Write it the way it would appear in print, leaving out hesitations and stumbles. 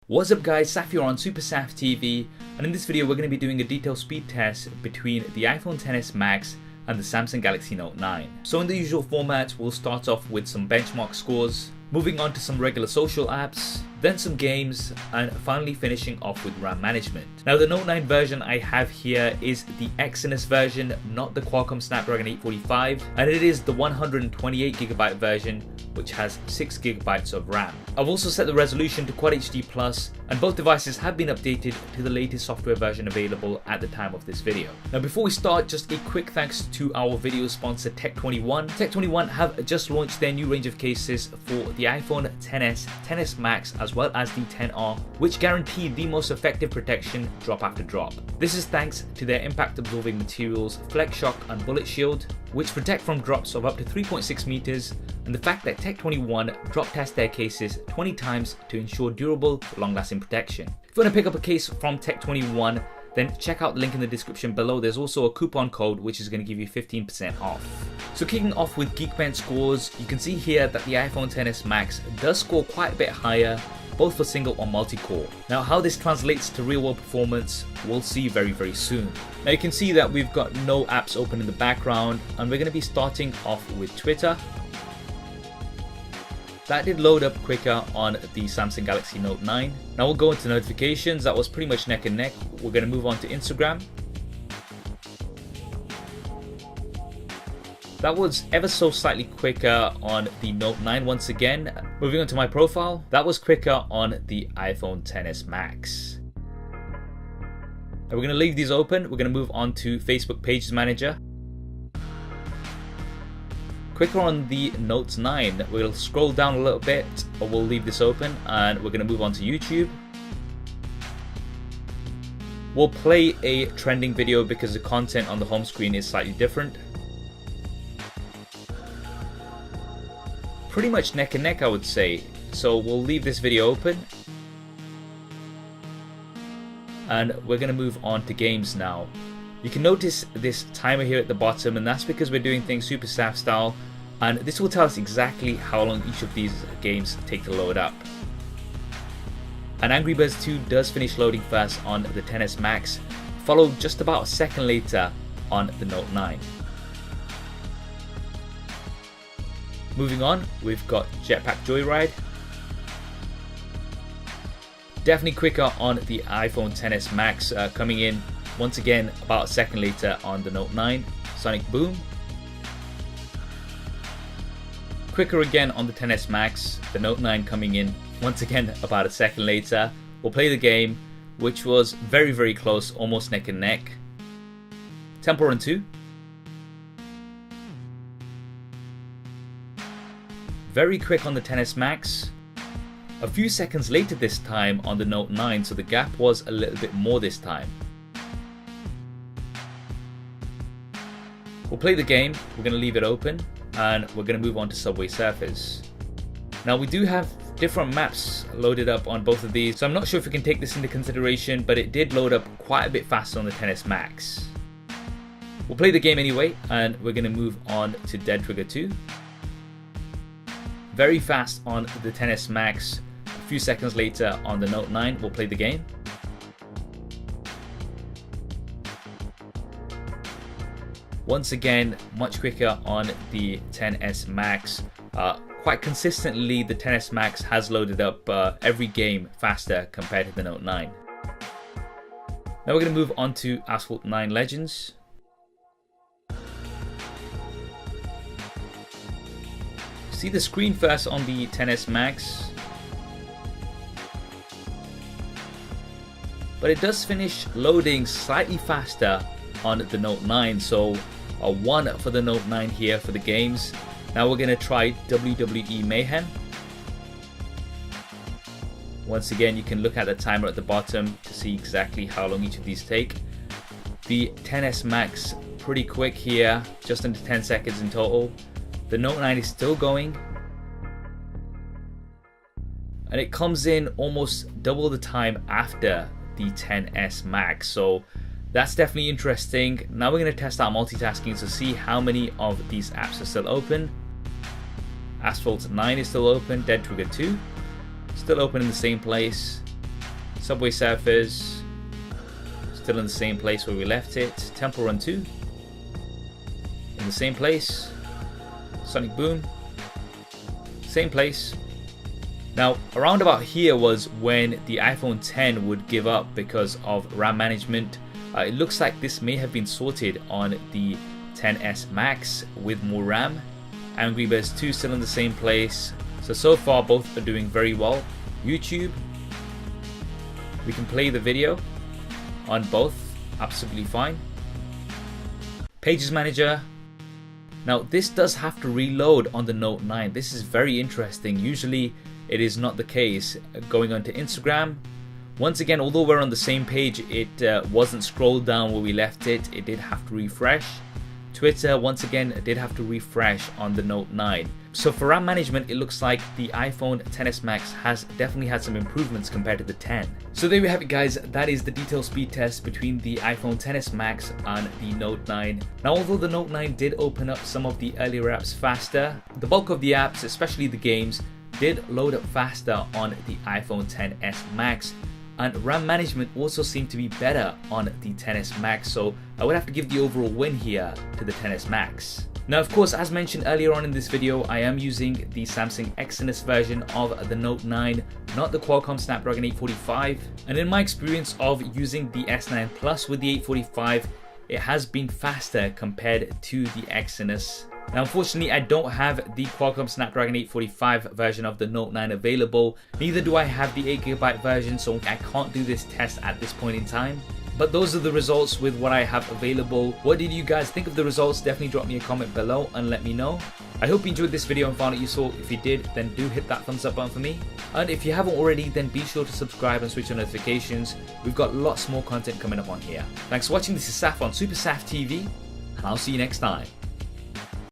What's up guys, Saf here on Super Saf TV, and in this video we're going to be doing a detailed speed test between the iPhone XS Max and the Samsung Galaxy Note 9. So in the usual format, we'll start off with some benchmark scores, moving on to some regular social apps, then some games, and finally finishing off with RAM management. Now the Note 9 version I have here is the Exynos version, not the Qualcomm Snapdragon 845, and it is the 128GB version, which has 6GB of RAM. I've also set the resolution to Quad HD+, and both devices have been updated to the latest software version available at the time of this video. Now before we start, just a quick thanks to our video sponsor Tech21. Tech21 have just launched their new range of cases for the iPhone XS, XS Max, as well as the XR, which guarantee the most effective protection drop after drop. This is thanks to their impact absorbing materials Flex Shock and Bullet Shield, which protect from drops of up to 3.6 meters, and the fact that Tech21 drop test their cases 20 times to ensure durable, long-lasting protection. If you want to pick up a case from Tech21, then check out the link in the description below. There's also a coupon code which is going to give you 15% off. So kicking off with Geekbench scores, you can see here that the iPhone XS Max does score quite a bit higher, both for single or multi-core. Now how this translates to real-world performance, we'll see very soon. Now you can see that we've got no apps open in the background, and we're going to be starting off with Twitter. That did load up quicker on the Samsung Galaxy Note 9. Now we'll go into notifications. That was pretty much neck and neck. We're going to move on to Instagram. That was ever so slightly quicker on the Note 9 once again. Moving on to my profile, that was quicker on the iPhone XS Max. Now we're going to leave these open. We're going to move on to Facebook Pages Manager. Quicker on the Note 9. We'll scroll down a little bit, or we'll leave this open, and we're going to move on to YouTube. We'll play a trending video because the content on the home screen is slightly different. Pretty much neck and neck, I would say. So we'll leave this video open. And we're going to move on to games now. You can notice this timer here at the bottom, and that's because we're doing things Super Saf style, and this will tell us exactly how long each of these games take to load up. And Angry Birds 2 does finish loading first on the XS Max, followed just about a second later on the Note 9. Moving on, we've got Jetpack Joyride. Definitely quicker on the iPhone XS Max, coming in once again about a second later on the Note 9. Sonic Boom. Quicker again on the XS Max, the Note 9 coming in once again about a second later. We'll play the game, which was very close, almost neck and neck. Temple Run 2. Very quick on the XS Max. A few seconds later this time on the Note 9, so the gap was a little bit more this time. We'll play the game, we're going to leave it open, and we're going to move on to Subway Surfers. Now we do have different maps loaded up on both of these, so I'm not sure if we can take this into consideration, but it did load up quite a bit faster on the XS Max. We'll play the game anyway, and we're going to move on to Dead Trigger 2. Very fast on the XS Max. A few seconds later on the Note 9, we'll play the game. Once again, much quicker on the XS Max. Quite consistently, the XS Max has loaded up every game faster compared to the Note 9. Now we're going to move on to Asphalt 9 Legends. See the screen first on the XS Max, but it does finish loading slightly faster on the Note 9, so a 1 for the Note 9 here for the games. Now we're going to try WWE Mayhem. Once again, you can look at the timer at the bottom to see exactly how long each of these take. The XS Max pretty quick here, just under 10 seconds in total. The Note 9 is still going, and it comes in almost double the time after the XS Max, so that's definitely interesting. Now we're going to test out multitasking to see how many of these apps are still open. Asphalt 9 is still open, Dead Trigger 2 still open in the same place. Subway Surfers, still in the same place where we left it. Temple Run 2, in the same place. Sonic Boom, same place. Now around about here was when the iPhone 10 would give up because of RAM management. It looks like this may have been sorted on the XS Max with more RAM. Angry Birds 2 still in the same place. So far both are doing very well. YouTube, we can play the video on both, absolutely fine. Pages Manager. Now this does have to reload on the Note 9. This is very interesting. Usually it is not the case. Going onto Instagram, once again, although we're on the same page, it wasn't scrolled down where we left it. It did have to refresh. Twitter, once again, did have to refresh on the Note 9. So for RAM management, it looks like the iPhone XS Max has definitely had some improvements compared to the 10. So there we have it, guys. That is the detailed speed test between the iPhone XS Max and the Note 9. Now, although the Note 9 did open up some of the earlier apps faster, the bulk of the apps, especially the games, did load up faster on the iPhone XS Max. And RAM management also seemed to be better on the XS Max, so I would have to give the overall win here to the XS Max. Now, of course, as mentioned earlier on in this video, I am using the Samsung Exynos version of the Note 9, not the Qualcomm Snapdragon 845. And in my experience of using the S9 Plus with the 845, it has been faster compared to the Exynos. Now, unfortunately, I don't have the Qualcomm Snapdragon 845 version of the Note 9 available. Neither do I have the 8GB version, so I can't do this test at this point in time. But those are the results with what I have available. What did you guys think of the results? Definitely drop me a comment below and let me know. I hope you enjoyed this video and found it useful. If you did, then do hit that thumbs up button for me. And if you haven't already, then be sure to subscribe and switch on notifications. We've got lots more content coming up on here. Thanks for watching. This is Saf on Super Saf TV, and I'll see you next time.